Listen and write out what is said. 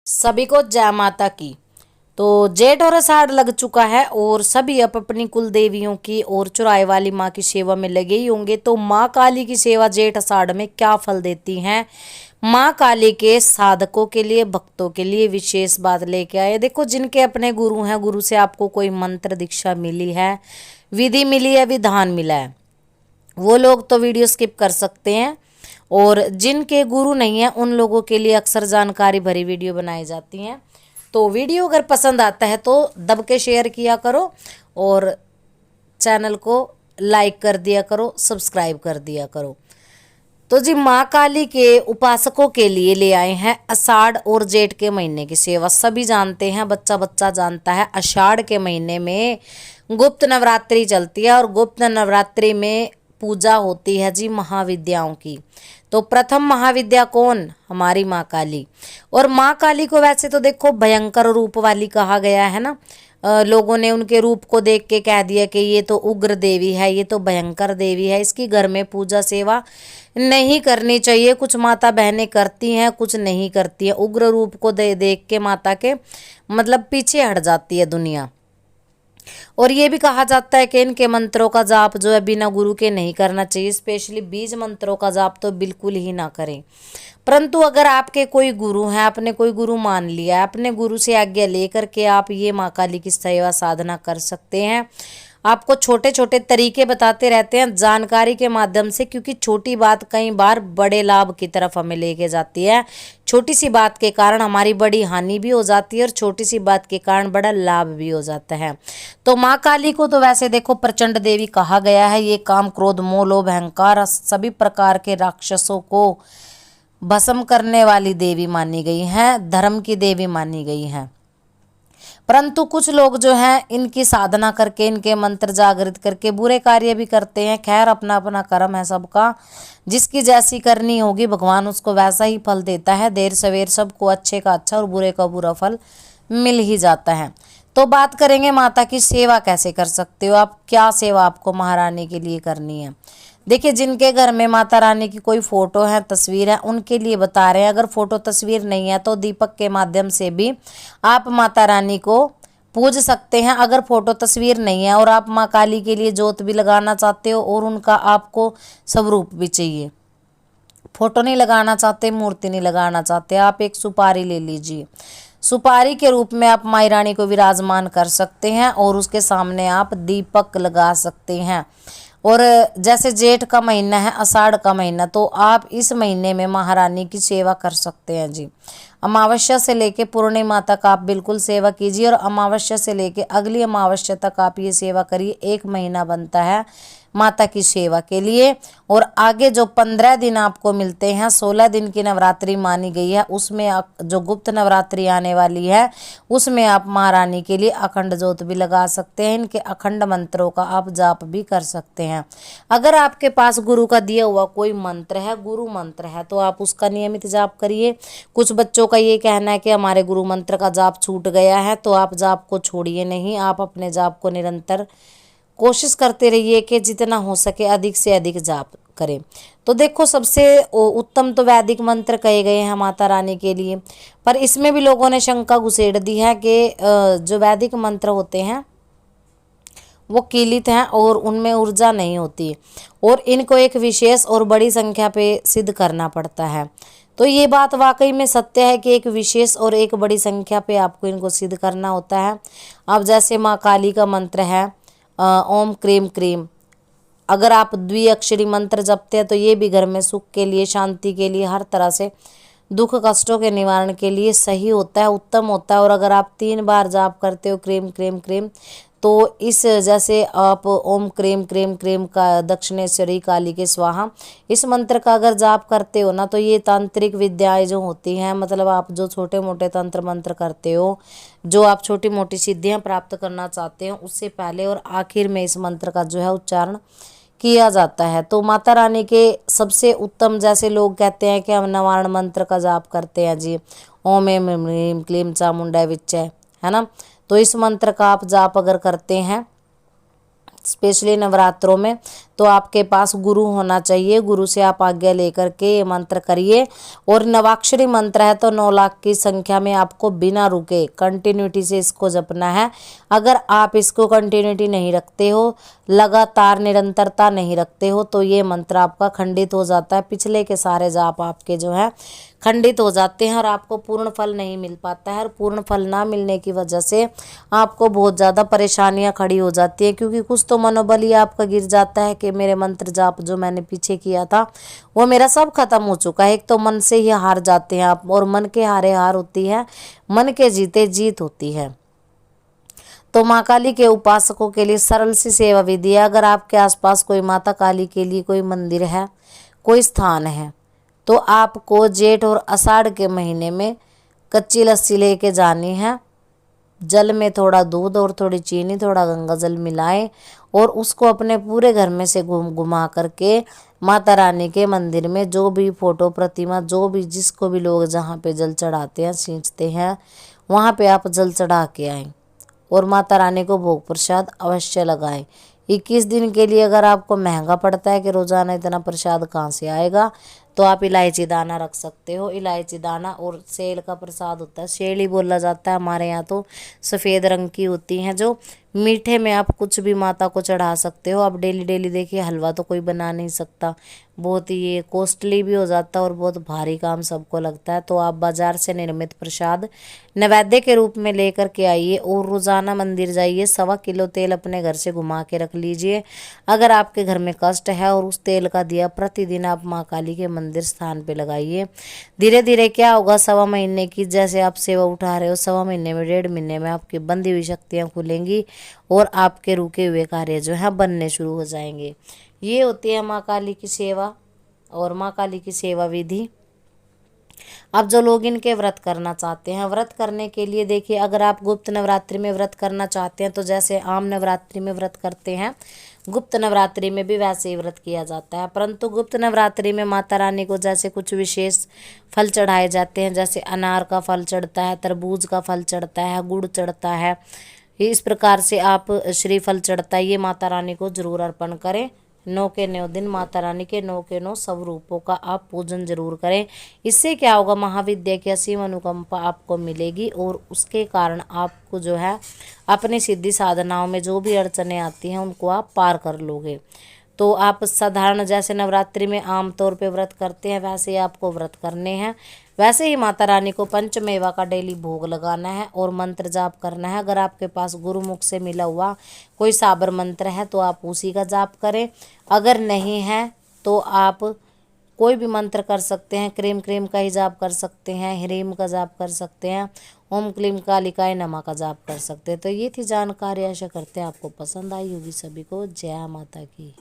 सभी को जय माता की। तो जेठ और आषाढ़ लग चुका है और सभी अब अपनी कुल देवियों की और चुराए वाली माँ की सेवा में लगे ही होंगे। तो माँ काली की सेवा जेठ आषाढ़ में क्या फल देती हैं, माँ काली के साधकों के लिए, भक्तों के लिए विशेष बात लेके आए। देखो, जिनके अपने गुरु हैं, गुरु से आपको कोई मंत्र दीक्षा मिली है, विधि मिली है, विधान मिला है, वो लोग तो वीडियो स्किप कर सकते हैं। और जिनके गुरु नहीं है उन लोगों के लिए अक्सर जानकारी भरी वीडियो बनाई जाती हैं। तो वीडियो अगर पसंद आता है तो दब के शेयर किया करो और चैनल को लाइक कर दिया करो, सब्सक्राइब कर दिया करो। तो जी, माँ काली के उपासकों के लिए ले आए हैं आषाढ़ और जेठ के महीने की सेवा। सभी जानते हैं, बच्चा बच्चा जानता है, आषाढ़ के महीने में गुप्त नवरात्रि चलती है और गुप्त नवरात्रि में पूजा होती है जी महाविद्याओं की। तो प्रथम महाविद्या कौन? हमारी माँ काली। और माँ काली को वैसे तो देखो भयंकर रूप वाली कहा गया है ना। लोगों ने उनके रूप को देख के कह दिया कि ये तो उग्र देवी है, ये तो भयंकर देवी है, इसकी घर में पूजा सेवा नहीं करनी चाहिए। कुछ माता बहनें करती हैं, कुछ नहीं करती हैं। उग्र रूप को देख के माता के मतलब पीछे हट जाती है दुनिया। और ये भी कहा जाता है कि इनके मंत्रों का जाप जो है बिना गुरु के नहीं करना चाहिए, स्पेशली बीज मंत्रों का जाप तो बिल्कुल ही ना करें। परंतु अगर आपके कोई गुरु हैं, आपने कोई गुरु मान लिया है, अपने गुरु से आज्ञा लेकर के आप ये माँ काली की सेवा साधना कर सकते हैं। आपको छोटे छोटे तरीके बताते रहते हैं जानकारी के माध्यम से, क्योंकि छोटी बात कई बार बड़े लाभ की तरफ हमें लेके जाती है। छोटी सी बात के कारण हमारी बड़ी हानि भी हो जाती है और छोटी सी बात के कारण बड़ा लाभ भी हो जाता है। तो माँ काली को तो वैसे देखो प्रचंड देवी कहा गया है। ये काम, क्रोध, मोह, लोभ, अहंकार सभी प्रकार के राक्षसों को भस्म करने वाली देवी मानी गई है, धर्म की देवी मानी गई है। परंतु कुछ लोग जो हैं इनकी साधना करके, इनके मंत्र जागृत करके बुरे कार्य भी करते हैं। खैर, अपना अपना कर्म है सबका, जिसकी जैसी करनी होगी भगवान उसको वैसा ही फल देता है। देर सवेर सबको अच्छे का अच्छा और बुरे का बुरा फल मिल ही जाता है। तो बात करेंगे माता की सेवा कैसे कर सकते हो आप, क्या सेवा आपको महारानी के लिए करनी है। देखिए, जिनके घर में माता रानी की कोई फोटो है, तस्वीर है, उनके लिए बता रहे हैं। अगर फोटो तस्वीर नहीं है तो दीपक के माध्यम से भी आप माता रानी को पूज सकते हैं। अगर फोटो तस्वीर नहीं है और आप माँ काली के लिए जोत भी लगाना चाहते हो और उनका आपको स्वरूप भी चाहिए, फोटो नहीं लगाना चाहते, मूर्ति नहीं लगाना चाहते, आप एक सुपारी ले लीजिए। सुपारी के रूप में आप माई रानी को विराजमान कर सकते हैं और उसके सामने आप दीपक लगा सकते हैं। और जैसे जेठ का महीना है, आषाढ़ का महीना, तो आप इस महीने में महारानी की सेवा कर सकते हैं जी। अमावस्या से लेके पूर्णिमा तक आप बिल्कुल सेवा कीजिए और अमावस्या से लेके अगली अमावस्या तक आप ये सेवा करिए। एक महीना बनता है माता की सेवा के लिए। और आगे जो 15 दिन आपको मिलते हैं, 16 दिन की नवरात्रि मानी गई है, उसमें जो गुप्त नवरात्रि आने वाली है उसमें आप महारानी के लिए अखंड ज्योत भी लगा सकते हैं। इनके अखंड मंत्रों का आप जाप भी कर सकते हैं। अगर आपके पास गुरु का दिया हुआ कोई मंत्र है, गुरु मंत्र है, तो आप उसका नियमित जाप करिए। कुछ बच्चों का ये कहना है कि हमारे गुरु मंत्र का जाप छूट गया है, तो आप जाप को छोड़िए नहीं, आप अपने जाप को निरंतर कोशिश करते रहिए कि जितना हो सके अधिक से अधिक जाप करें। तो देखो, सबसे उत्तम तो वैदिक मंत्र कहे गए हैं माता रानी के लिए, पर इसमें भी लोगों ने शंका घुसेड़ दी है कि जो वैदिक मंत्र होते हैं वो कीलित हैं और उनमें ऊर्जा नहीं होती और इनको एक विशेष और बड़ी संख्या पे सिद्ध करना पड़ता है। तो ये बात वाकई में सत्य है कि एक विशेष और एक बड़ी संख्या पे आपको इनको सिद्ध करना होता है। अब जैसे माँ काली का मंत्र है ओम क्रीम क्रीम, अगर आप द्विअक्षरी मंत्र जपते हैं तो ये भी घर में सुख के लिए, शांति के लिए, हर तरह से दुख कष्टों के निवारण के लिए सही होता है, उत्तम होता है। और अगर आप 3 बार जाप करते हो क्रीम क्रीम क्रीम, तो इस जैसे आप ओम क्रीम क्रीम क्रीम का दक्षिणेश्वरी काली के स्वाहा, इस मंत्र का अगर जाप करते हो ना, तो ये तांत्रिक विद्याएं जो होती हैं, मतलब आप जो छोटे मोटे तंत्र मंत्र करते हो, जो आप छोटी मोटी सिद्धियां प्राप्त करना चाहते हो, उससे पहले और आखिर में इस मंत्र का जो है उच्चारण किया जाता है। तो माता रानी के सबसे उत्तम, जैसे लोग कहते हैं कि हम नवारण मंत्र का जाप करते हैं जी, ओम एम ह्रीम क्लीम चामुंडा विच्चय, है ना। तो इस मंत्र का आप जाप अगर करते हैं स्पेशली नवरात्रों में, तो आपके पास गुरु होना चाहिए। गुरु से आप आज्ञा लेकर के ये मंत्र करिए। और नवाक्षरी मंत्र है तो 9 लाख की संख्या में आपको बिना रुके कंटिन्यूटी से इसको जपना है। अगर आप इसको कंटिन्यूटी नहीं रखते हो, लगातार निरंतरता नहीं रखते हो, तो ये मंत्र आपका खंडित हो जाता है। पिछले के सारे जाप आपके जो है खंडित हो जाते हैं और आपको पूर्ण फल नहीं मिल पाता है। और पूर्ण फल ना मिलने की वजह से आपको बहुत ज़्यादा परेशानियां खड़ी हो जाती है, क्योंकि कुछ तो मनोबल ही आपका गिर जाता है कि मेरे मंत्र जाप जो मैंने पीछे किया था वो मेरा सब खत्म हो चुका है। एक तो मन से ही हार जाते हैं आप, और मन के हारे हार होती है, मन के जीते जीत होती है। तो माँ काली के उपासकों के लिए सरल सी सेवा विधि है। अगर आपके आसपास कोई माता काली के लिए कोई मंदिर है, कोई स्थान है, तो आपको जेठ और आषाढ़ के महीने में कच्ची लस्सी लेके जानी है। जल में थोड़ा दूध और थोड़ी चीनी, थोड़ा गंगा जल मिलाएं और उसको अपने पूरे घर में से घुमा करके माता रानी के मंदिर में, जो भी फोटो प्रतिमा, जो भी जिसको भी लोग जहाँ पे जल चढ़ाते हैं, सींचते हैं, वहाँ पे आप जल चढ़ा के आएँ और माता रानी को भोग प्रसाद अवश्य लगाएं। 21 दिन के लिए अगर आपको महंगा पड़ता है कि रोज़ाना इतना प्रसाद कहाँ से आएगा, तो आप इलायची दाना रख सकते हो। इलायची दाना और सेल का प्रसाद होता है, सेल ही बोला जाता है हमारे यहाँ, तो सफ़ेद रंग की होती हैं जो मीठे में आप कुछ भी माता को चढ़ा सकते हो। आप डेली डेली देखिए हलवा तो कोई बना नहीं सकता, बहुत ही ये कॉस्टली भी हो जाता है और बहुत भारी काम सबको लगता है। तो आप बाजार से निर्मित प्रसाद नैवेद्य के रूप में लेकर के आइए और रोज़ाना मंदिर जाइए। 1.25 किलो तेल अपने घर से घुमा के रख लीजिए। अगर आपके घर में कष्ट है, और उस तेल का दिया प्रतिदिन आप माँ काली के मंदिर स्थान पे लगाइए। धीरे धीरे क्या होगा, 1.25 महीने की जैसे आप सेवा उठा रहे हो, 1.25 महीने में 1.5 महीने में आपकी बंधी हुई शक्तियाँ खुलेंगी और आपके रुके हुए कार्य जो है बनने शुरू हो जाएंगे। ये होती है माँ काली की सेवा और माँ काली की सेवा विधि। अब जो लोग इनके व्रत करना चाहते हैं, व्रत करने के लिए देखिए, अगर आप गुप्त नवरात्रि में व्रत करना चाहते हैं तो जैसे आम नवरात्रि में व्रत करते हैं, गुप्त नवरात्रि में भी वैसे ही व्रत किया जाता है। परंतु गुप्त नवरात्रि में माता रानी को जैसे कुछ विशेष फल चढ़ाए जाते हैं, जैसे अनार का फल चढ़ता है, तरबूज का फल चढ़ता है, गुड़ चढ़ता है, इस प्रकार से आप श्रीफल चढ़ता है, ये माता रानी को जरूर अर्पण करें। 9 के 9 दिन माता रानी के 9 के 9 सब रूपों का आप पूजन जरूर करें। इससे क्या होगा, महाविद्या की असीम अनुकंपा आपको मिलेगी और उसके कारण आपको जो है अपनी सिद्धि साधनाओं में जो भी अड़चने आती हैं उनको आप पार कर लोगे। तो आप साधारण जैसे नवरात्रि में आम तौर पे व्रत करते हैं, वैसे ही आपको व्रत करने हैं। वैसे ही माता रानी को पंचमेवा का डेली भोग लगाना है और मंत्र जाप करना है। अगर आपके पास गुरुमुख से मिला हुआ कोई साबर मंत्र है तो आप उसी का जाप करें। अगर नहीं है तो आप कोई भी मंत्र कर सकते हैं, क्रीम क्रीम का ही जाप कर सकते हैं, ह्रीम का जाप कर सकते हैं, ओम क्लीम कालिकाय नमः का जाप कर सकते हैं। तो ये थी जानकारी, आशा करते हैं आपको पसंद आई होगी। सभी को जय माता की।